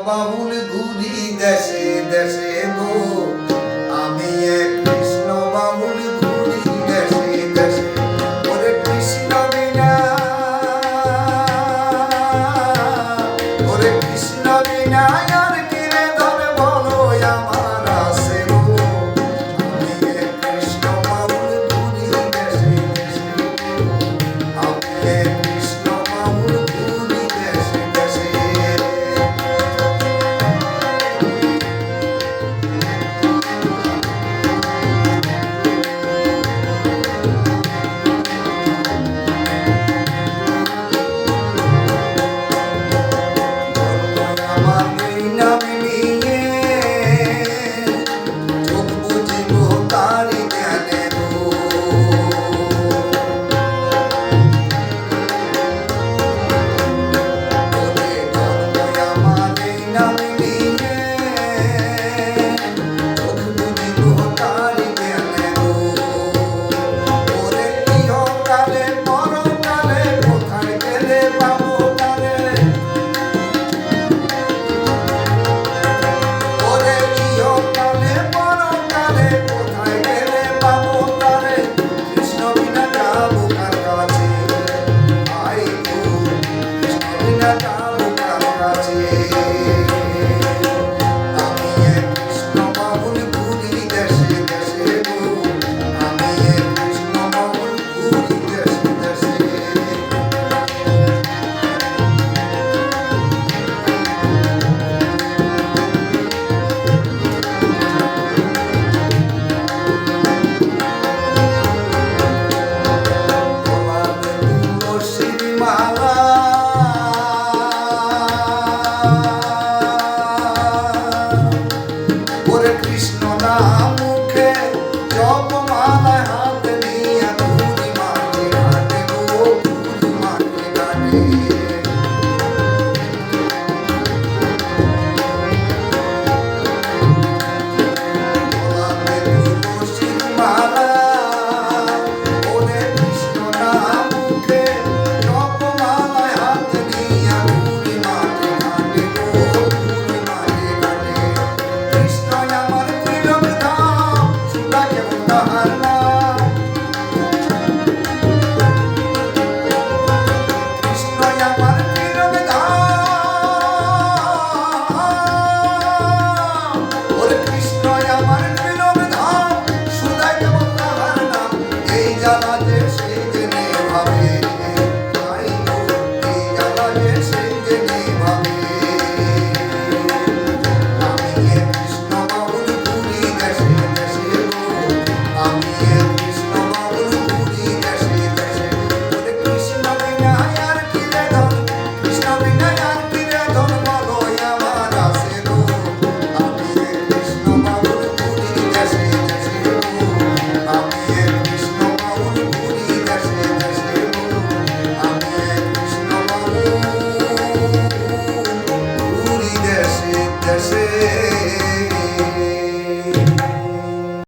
বাউল ঘুরি দেশে দেশে গো, আমি এক কৃষ্ণ বাউল ঘুরি দেশে দেশে। ওরে কৃষ্ণ বিনা, ওরে কৃষ্ণ বিনা আর কিরে ধন বলো আমার আছে গো, আমি এক কৃষ্ণ বাউল ঘুরি দেশে দেশে। আমি এক কৃষ্ণ বাউল ঘুরি দেশে দেশে। আমার এই নামে নিয়ে চোখ বুঝিব তারি জ্ঞানে গো। ওরে ধর্ম আমার এই নামে